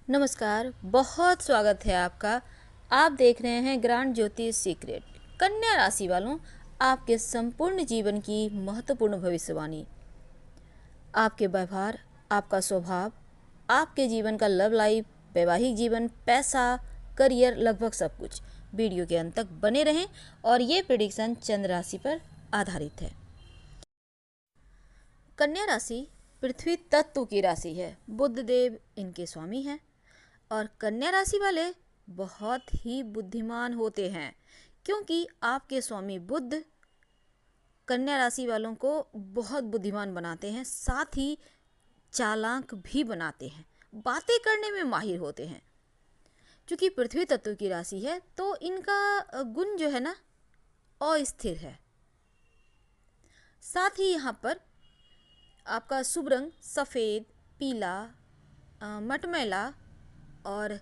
नमस्कार, बहुत स्वागत है आपका। आप देख रहे हैं ग्रांड ज्योतिष सीक्रेट। कन्या राशि वालों, आपके संपूर्ण जीवन की महत्वपूर्ण भविष्यवाणी, आपके व्यवहार, आपका स्वभाव, आपके जीवन का लव लाइफ, वैवाहिक जीवन, पैसा, करियर, लगभग सब कुछ वीडियो के अंत तक बने रहें। और ये प्रेडिक्शन चंद्र राशि पर आधारित है। कन्या राशि पृथ्वी तत्व की राशि है। बुध देव इनके स्वामी हैं और कन्या राशि वाले बहुत ही बुद्धिमान होते हैं, क्योंकि आपके स्वामी बुध कन्या राशि वालों को बहुत बुद्धिमान बनाते हैं, साथ ही चालाक भी बनाते हैं, बातें करने में माहिर होते हैं। क्योंकि पृथ्वी तत्व की राशि है तो इनका गुण जो है ना अस्थिर है। साथ ही यहाँ पर आपका शुभ रंग सफ़ेद, पीला, मटमैला और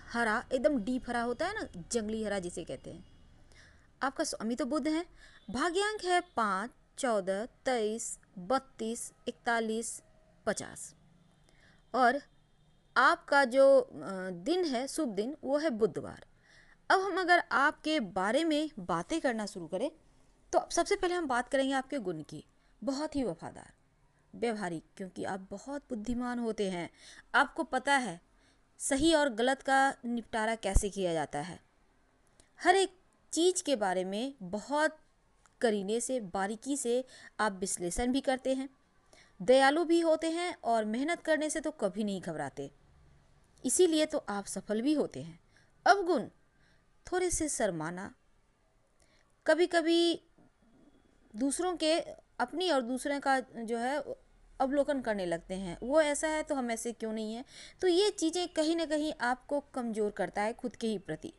हरा, एकदम डीप हरा होता है ना, जंगली हरा जिसे कहते हैं। आपका स्वामी तो बुध है। भाग्यांक है 5, 14, 23, 32, 41, 50 और आपका जो दिन है, शुभ दिन, वो है बुधवार। अब हम अगर आपके बारे में बातें करना शुरू करें तो सबसे पहले हम बात करेंगे आपके गुण की। बहुत ही वफादार, व्यवहारिक, क्योंकि आप बहुत बुद्धिमान होते हैं। आपको पता है सही और गलत का निपटारा कैसे किया जाता है। हर एक चीज़ के बारे में बहुत करीने से, बारीकी से आप विश्लेषण भी करते हैं। दयालु भी होते हैं और मेहनत करने से तो कभी नहीं घबराते, इसीलिए तो आप सफल भी होते हैं। अवगुण थोड़े से शर्माना, कभी कभी दूसरों के, अपनी और दूसरे का जो है अवलोकन करने लगते हैं। वो ऐसा है तो हम ऐसे क्यों नहीं हैं। तो ये चीज़ें कहीं ना कहीं आपको कमज़ोर करता है खुद के ही प्रति।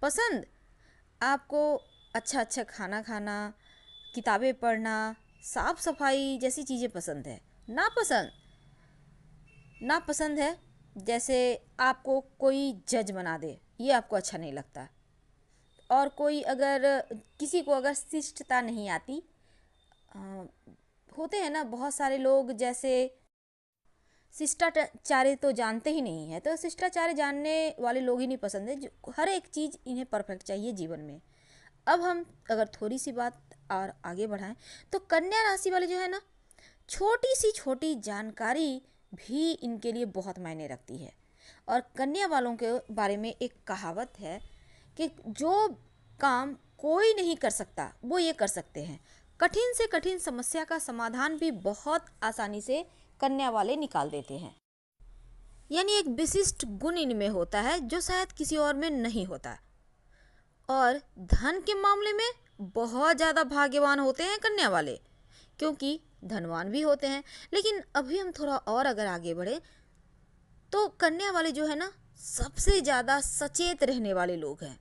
पसंद आपको अच्छा अच्छा खाना खाना, किताबें पढ़ना, साफ सफाई जैसी चीज़ें पसंद है। नापसंद है जैसे आपको कोई जज बना दे, ये आपको अच्छा नहीं लगता। और कोई अगर किसी को अगर शिष्टता नहीं आती, होते हैं ना बहुत सारे लोग जैसे शिष्टाचार्य तो जानते ही नहीं है, तो शिष्टाचार्य जानने वाले लोग ही नहीं पसंद है। जो हर एक चीज़ इन्हें परफेक्ट चाहिए जीवन में। अब हम अगर थोड़ी सी बात और आगे बढ़ाएं तो कन्या राशि वाले जो है ना, छोटी सी छोटी जानकारी भी इनके लिए बहुत मायने रखती है। और कन्या वालों के बारे में एक कहावत है कि जो काम कोई नहीं कर सकता वो ये कर सकते हैं। कठिन से कठिन समस्या का समाधान भी बहुत आसानी से कन्या वाले निकाल देते हैं। यानी एक विशिष्ट गुण इनमें होता है जो शायद किसी और में नहीं होता। और धन के मामले में बहुत ज़्यादा भाग्यवान होते हैं कन्या वाले, क्योंकि धनवान भी होते हैं। लेकिन अभी हम थोड़ा और अगर आगे बढ़े तो कन्या वाले जो है ना, सबसे ज़्यादा सचेत रहने वाले लोग हैं।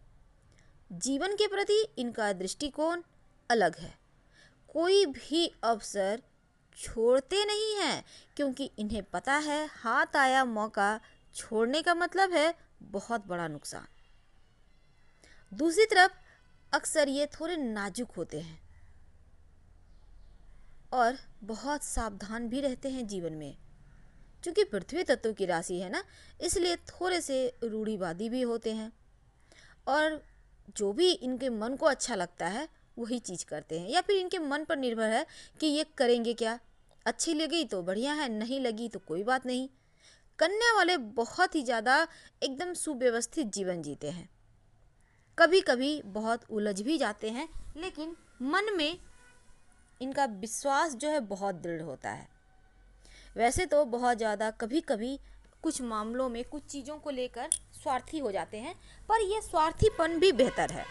जीवन के प्रति इनका दृष्टिकोण अलग है। कोई भी अवसर छोड़ते नहीं हैं, क्योंकि इन्हें पता है हाथ आया मौका छोड़ने का मतलब है बहुत बड़ा नुकसान। दूसरी तरफ अक्सर ये थोड़े नाजुक होते हैं और बहुत सावधान भी रहते हैं जीवन में। क्योंकि पृथ्वी तत्व की राशि है ना, इसलिए थोड़े से रूढ़िवादी भी होते हैं और जो भी इनके मन को अच्छा लगता है वही चीज़ करते हैं, या फिर इनके मन पर निर्भर है कि ये करेंगे क्या। अच्छी लगी तो बढ़िया है, नहीं लगी तो कोई बात नहीं। कन्या वाले बहुत ही ज़्यादा एकदम सुव्यवस्थित जीवन जीते हैं। कभी कभी बहुत उलझ भी जाते हैं, लेकिन मन में इनका विश्वास जो है बहुत दृढ़ होता है। वैसे तो बहुत ज़्यादा कभी कभी कुछ मामलों में कुछ चीज़ों को लेकर स्वार्थी हो जाते हैं, पर यह स्वार्थीपन भी बेहतर है,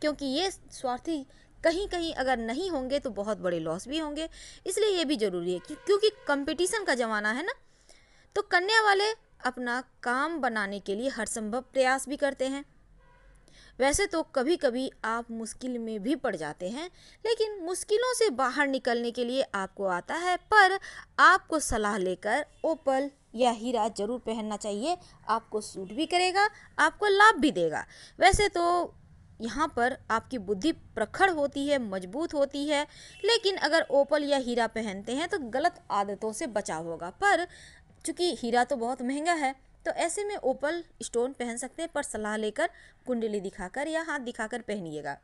क्योंकि ये स्वार्थी कहीं कहीं अगर नहीं होंगे तो बहुत बड़े लॉस भी होंगे। इसलिए ये भी ज़रूरी है क्योंकि कंपटीशन का ज़माना है ना। तो कन्या वाले अपना काम बनाने के लिए हर संभव प्रयास भी करते हैं। वैसे तो कभी कभी आप मुश्किल में भी पड़ जाते हैं, लेकिन मुश्किलों से बाहर निकलने के लिए आपको आता है। पर आपको सलाह लेकर ओपल या हीरा जरूर पहनना चाहिए। आपको सूट भी करेगा, आपको लाभ भी देगा। वैसे तो यहाँ पर आपकी बुद्धि प्रखर होती है, मजबूत होती है, लेकिन अगर ओपल या हीरा पहनते हैं तो गलत आदतों से बचाव होगा। पर चूंकि हीरा तो बहुत महंगा है तो ऐसे में ओपल स्टोन पहन सकते हैं, पर सलाह लेकर, कुंडली दिखाकर या हाथ दिखाकर पहनिएगा।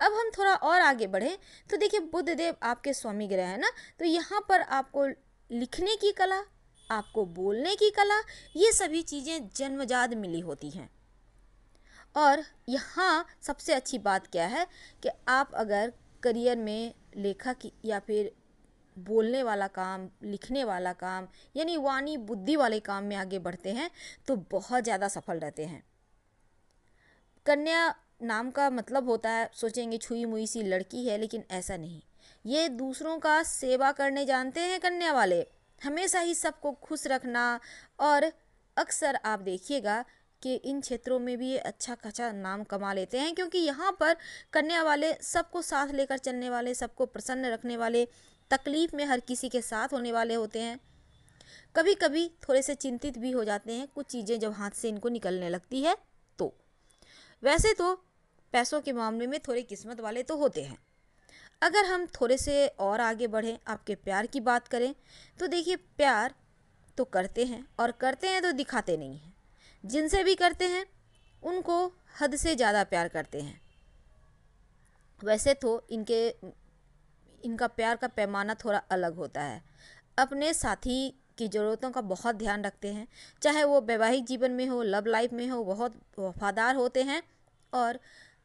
अब हम थोड़ा और आगे बढ़ें तो देखिए, बुध देव आपके स्वामी ग्रह है ना, तो यहाँ पर आपको लिखने की कला, आपको बोलने की कला, ये सभी चीज़ें जन्मजात मिली होती हैं। और यहाँ सबसे अच्छी बात क्या है कि आप अगर करियर में लेखक या फिर बोलने वाला काम, लिखने वाला काम, यानी वाणी बुद्धि वाले काम में आगे बढ़ते हैं तो बहुत ज़्यादा सफल रहते हैं। कन्या नाम का मतलब होता है, सोचेंगे छुई मुई सी लड़की है, लेकिन ऐसा नहीं। ये दूसरों का सेवा करने जानते हैं कन्या वाले, हमेशा ही सबको खुश रखना। और अक्सर आप देखिएगा कि इन क्षेत्रों में भी ये अच्छा खासा नाम कमा लेते हैं, क्योंकि यहाँ पर कन्या वाले सबको साथ लेकर चलने वाले, सबको प्रसन्न रखने वाले, तकलीफ़ में हर किसी के साथ होने वाले होते हैं। कभी कभी थोड़े से चिंतित भी हो जाते हैं कुछ चीज़ें जब हाथ से इनको निकलने लगती है तो। वैसे तो पैसों के मामले में थोड़े किस्मत वाले तो होते हैं। अगर हम थोड़े से और आगे बढ़ें, आपके प्यार की बात करें, तो देखिए, प्यार तो करते हैं, और करते हैं तो दिखाते नहीं हैं। जिनसे भी करते हैं उनको हद से ज़्यादा प्यार करते हैं। वैसे तो इनका प्यार का पैमाना थोड़ा अलग होता है। अपने साथी की ज़रूरतों का बहुत ध्यान रखते हैं, चाहे वो वैवाहिक जीवन में हो, लव लाइफ में हो, बहुत वफादार होते हैं। और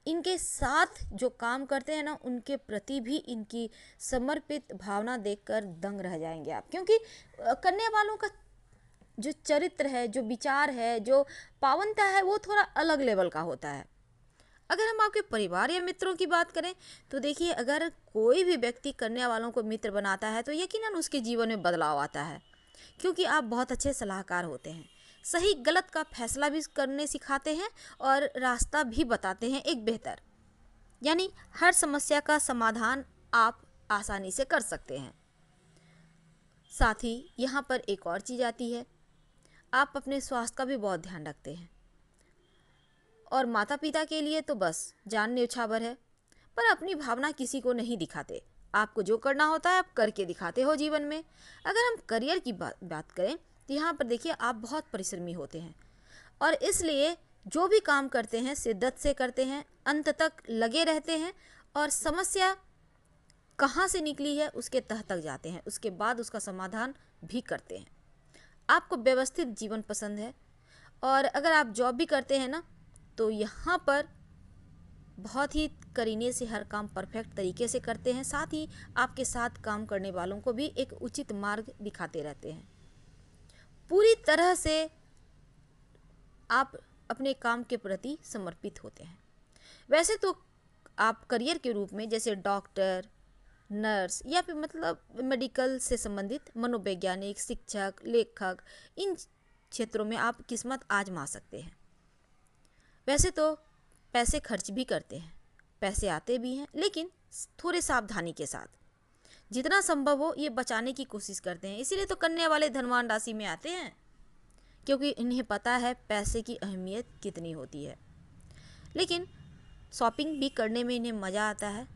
इनके साथ जो काम करते हैं ना, उनके प्रति भी इनकी समर्पित भावना देखकर दंग रह जाएंगे आप, क्योंकि कन्या वालों का जो चरित्र है, जो विचार है, जो पावनता है, वो थोड़ा अलग लेवल का होता है। अगर हम आपके परिवार या मित्रों की बात करें तो देखिए, अगर कोई भी व्यक्ति कन्या वालों को मित्र बनाता है तो यकीनन उसके जीवन में बदलाव आता है, क्योंकि आप बहुत अच्छे सलाहकार होते हैं, सही गलत का फैसला भी करने सिखाते हैं और रास्ता भी बताते हैं एक बेहतर, यानी हर समस्या का समाधान आप आसानी से कर सकते हैं। साथ ही यहाँ पर एक और चीज़ आती है, आप अपने स्वास्थ्य का भी बहुत ध्यान रखते हैं। और माता पिता के लिए तो बस जान न्योछावर है, पर अपनी भावना किसी को नहीं दिखाते। आपको जो करना होता है आप करके दिखाते हो जीवन में। अगर हम करियर की बात करें तो यहाँ पर देखिए, आप बहुत परिश्रमी होते हैं, और इसलिए जो भी काम करते हैं शिद्दत से करते हैं, अंत तक लगे रहते हैं, और समस्या कहाँ से निकली है उसके तह तक जाते हैं, उसके बाद उसका समाधान भी करते हैं। आपको व्यवस्थित जीवन पसंद है, और अगर आप जॉब भी करते हैं ना, तो यहाँ पर बहुत ही करीने से हर काम परफेक्ट तरीके से करते हैं। साथ ही आपके साथ काम करने वालों को भी एक उचित मार्ग दिखाते रहते हैं। पूरी तरह से आप अपने काम के प्रति समर्पित होते हैं। वैसे तो आप करियर के रूप में जैसे डॉक्टर, नर्स, या फिर मतलब मेडिकल से संबंधित मनोवैज्ञानिक, शिक्षक, लेखक, इन क्षेत्रों में आप किस्मत आजमा सकते हैं। वैसे तो पैसे खर्च भी करते हैं, पैसे आते भी हैं, लेकिन थोड़े सावधानी के साथ, जितना संभव हो ये बचाने की कोशिश करते हैं। इसीलिए तो कन्या वाले धनवान राशि में आते हैं, क्योंकि इन्हें पता है पैसे की अहमियत कितनी होती है। लेकिन शॉपिंग भी करने में इन्हें मज़ा आता है।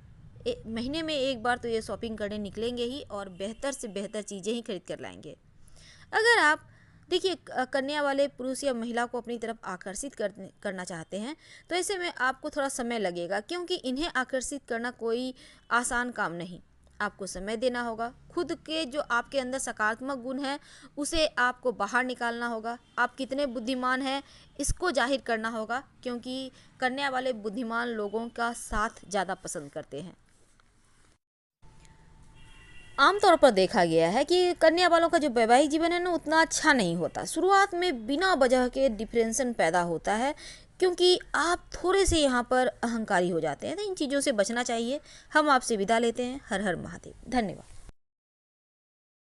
महीने में एक बार तो ये शॉपिंग करने निकलेंगे ही, और बेहतर से बेहतर चीज़ें ही खरीद कर लाएंगे। अगर आप देखिए, कन्या वाले पुरुष या महिला को अपनी तरफ आकर्षित करना चाहते हैं तो ऐसे में आपको थोड़ा समय लगेगा, क्योंकि इन्हें आकर्षित करना कोई आसान काम नहीं। आपको समय देना होगा, खुद के जो आपके अंदर सकारात्मक गुण हैं उसे आपको बाहर निकालना होगा। आप कितने बुद्धिमान हैं इसको जाहिर करना होगा, क्योंकि कन्या वाले बुद्धिमान लोगों का साथ ज़्यादा पसंद करते हैं। आमतौर पर देखा गया है कि कन्या वालों का जो वैवाहिक जीवन है ना, उतना अच्छा नहीं होता। शुरुआत में बिना वजह के डिप्रेशन पैदा होता है, क्योंकि आप थोड़े से यहाँ पर अहंकारी हो जाते हैं। तो इन चीज़ों से बचना चाहिए। हम आपसे विदा लेते हैं। हर हर महादेव। धन्यवाद।